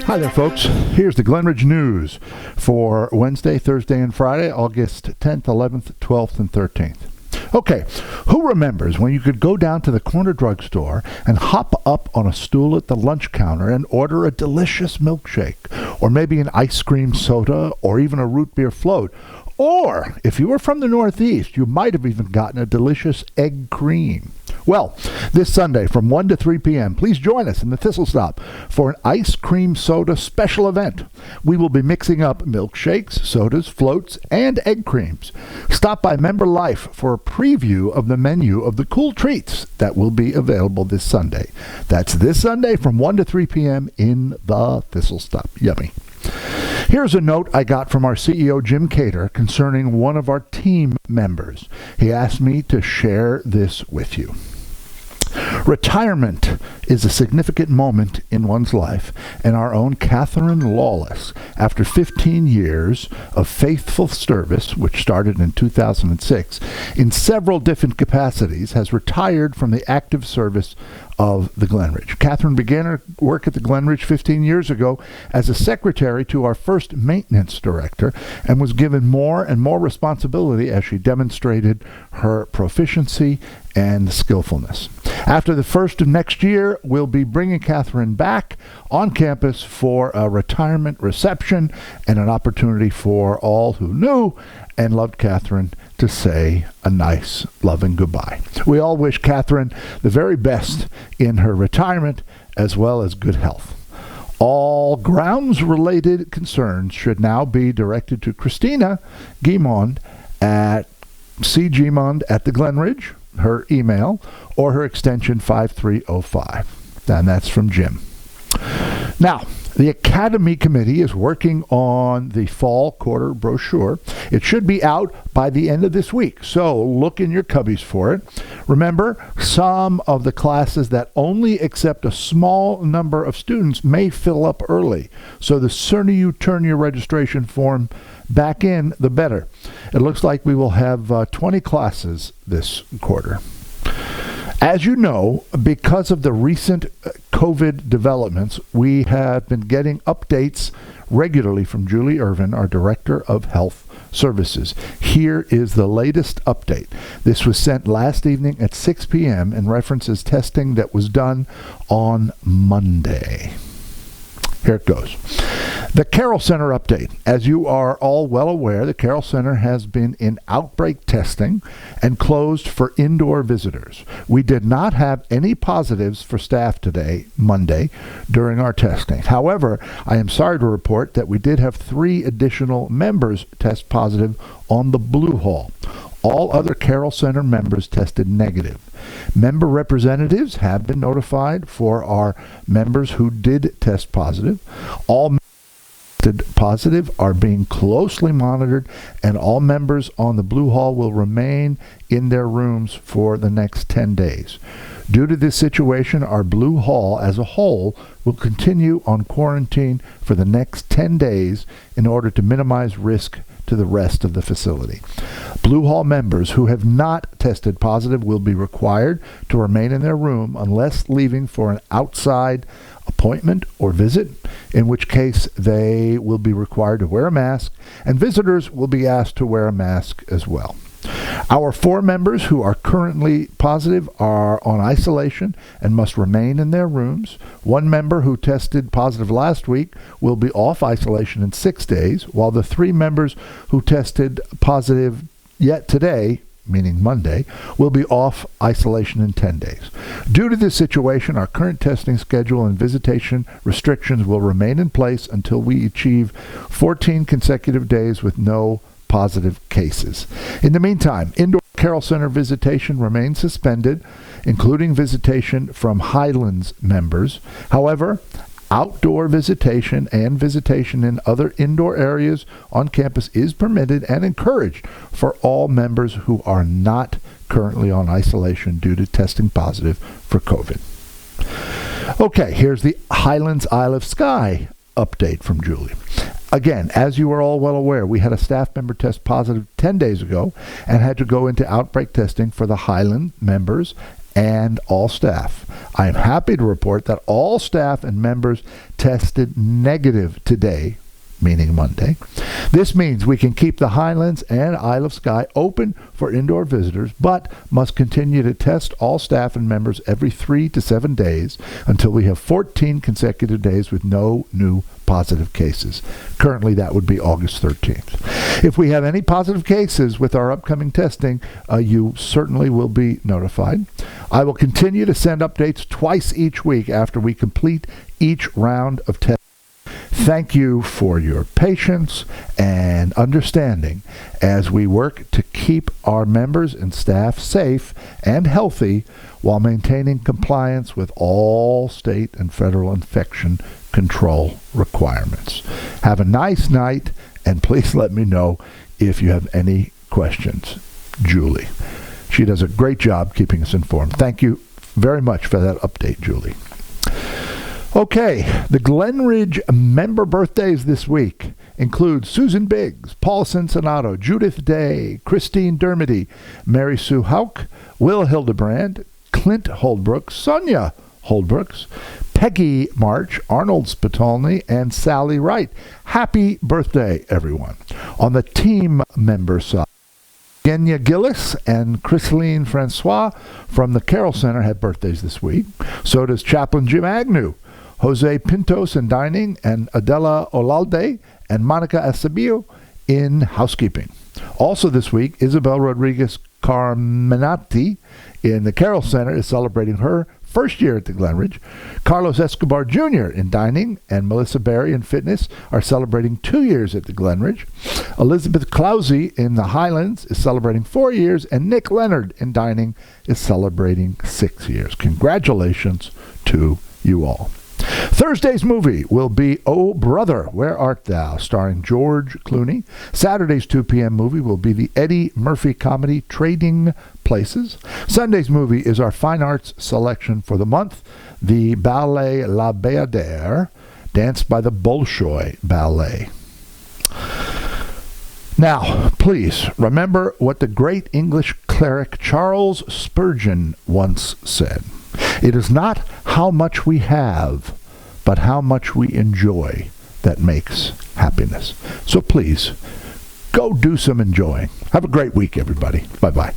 Hi there, folks. Here's the Glenridge News for Wednesday, Thursday, and Friday, August 10th, 11th, 12th, and 13th. Okay, who remembers when you could go down to the corner drugstore and hop up on a stool at the lunch counter and order a delicious milkshake, or maybe an ice cream soda, or even a root beer float? Or, if you were from the Northeast, you might have even gotten a delicious egg cream. Well, this Sunday from 1 to 3 p.m., please join us in the Thistle Stop for an ice cream soda special event. We will be mixing up milkshakes, sodas, floats, and egg creams. Stop by Member Life for a preview of the menu of the cool treats that will be available this Sunday. That's this Sunday from 1 to 3 p.m. in the Thistle Stop. Yummy. Here's a note I got from our CEO, Jim Cater, concerning one of our team members. He asked me to share this with you. Retirement is a significant moment in one's life, and our own Catherine Lawless, after 15 years of faithful service, which started in 2006, in several different capacities, has retired from the active service of the Glenridge. Catherine began her work at the Glenridge 15 years ago as a secretary to our first maintenance director and was given more and more responsibility as she demonstrated her proficiency and skillfulness. After the first of next year, we'll be bringing Catherine back on campus for a retirement reception and an opportunity for all who knew and loved Catherine to say a nice, loving goodbye. We all wish Catherine the very best in her retirement as well as good health. All grounds-related concerns should now be directed to Christina Guimond at cgmond at the Glenridge, her email, or her extension 5305. And that's from Jim. Now, the Academy Committee is working on the fall quarter brochure. It should be out by the end of this week, so look in your cubbies for it. Remember, some of the classes that only accept a small number of students may fill up early, so the sooner you turn your registration form back in, the better. It looks like we will have 20 classes this quarter. As you know, because of the recent COVID developments, we have been getting updates regularly from Julie Irvin, our Director of Health Services. Here is the latest update. This was sent last evening at 6 p.m. and references testing that was done on Monday. Here it goes. The Carroll Center update. As you are all well aware, the Carroll Center has been in outbreak testing and closed for indoor visitors. We did not have any positives for staff today, Monday, during our testing. However, I am sorry to report that we did have 3 additional members test positive on the Blue Hall. All other Carroll Center members tested negative. Member representatives have been notified for our members who did test positive. All tested positive are being closely monitored, and all members on the Blue Hall will remain in their rooms for the next 10 days. Due to this situation, our Blue Hall as a whole will continue on quarantine for the next 10 days in order to minimize risk to the rest of the facility. Blue Hall members who have not tested positive will be required to remain in their room unless leaving for an outside appointment or visit, in which case they will be required to wear a mask, and visitors will be asked to wear a mask as well. Our 4 members who are currently positive are on isolation and must remain in their rooms. 1 member who tested positive last week will be off isolation in 6 days, while the 3 members who tested positive yet today, meaning Monday, will be off isolation in 10 days. Due to this situation, our current testing schedule and visitation restrictions will remain in place until we achieve 14 consecutive days with no positive cases. In the meantime, indoor Carroll Center visitation remains suspended, including visitation from Highlands members. However, outdoor visitation and visitation in other indoor areas on campus is permitted and encouraged for all members who are not currently on isolation due to testing positive for COVID. Okay, here's the Highlands Isle of Skye update from Julie. Again, as you are all well aware, we had a staff member test positive 10 days ago and had to go into outbreak testing for the Highland members and all staff. I am happy to report that all staff and members tested negative today, meaning Monday. This means we can keep the Highlands and Isle of Skye open for indoor visitors, but must continue to test all staff and members every 3 to 7 days until we have 14 consecutive days with no new positive cases. Currently, that would be August 13th. If we have any positive cases with our upcoming testing, you certainly will be notified. I will continue to send updates twice each week after we complete each round of testing. Thank you for your patience and understanding as we work to keep our members and staff safe and healthy while maintaining compliance with all state and federal infection control requirements. Have a nice night, and please let me know if you have any questions. Julie. She does a great job keeping us informed. Thank you very much for that update, Julie. Okay, the Glenridge member birthdays this week include Susan Biggs, Paul Cincinnato, Judith Day, Christine Dermody, Mary Sue Hauk, Will Hildebrand, Clint Holdbrooks, Sonia Holdbrooks, Peggy March, Arnold Spitolny, and Sally Wright. Happy birthday, everyone. On the team member side, Genya Gillis and Chriseline Francois from the Carroll Center had birthdays this week. So does Chaplain Jim Agnew, Jose Pintos in dining, and Adela Olalde and Monica Acebillo in housekeeping. Also this week, Isabel Rodriguez Carminati in the Carroll Center is celebrating her first year at the Glenridge. Carlos Escobar Jr. in dining and Melissa Berry in fitness are celebrating 2 years at the Glenridge. Elizabeth Clausey in the Highlands is celebrating 4 years, and Nick Leonard in dining is celebrating 6 years. Congratulations to you all. Thursday's movie will be Oh Brother, Where Art Thou?, starring George Clooney. Saturday's 2 p.m. movie will be the Eddie Murphy comedy Trading Places. Sunday's movie is our fine arts selection for the month, the Ballet La Bayadère, danced by the Bolshoi Ballet. Now, please remember what the great English cleric Charles Spurgeon once said. It is not how much we have, but how much we enjoy that makes happiness. So please, go do some enjoying. Have a great week, everybody. Bye-bye.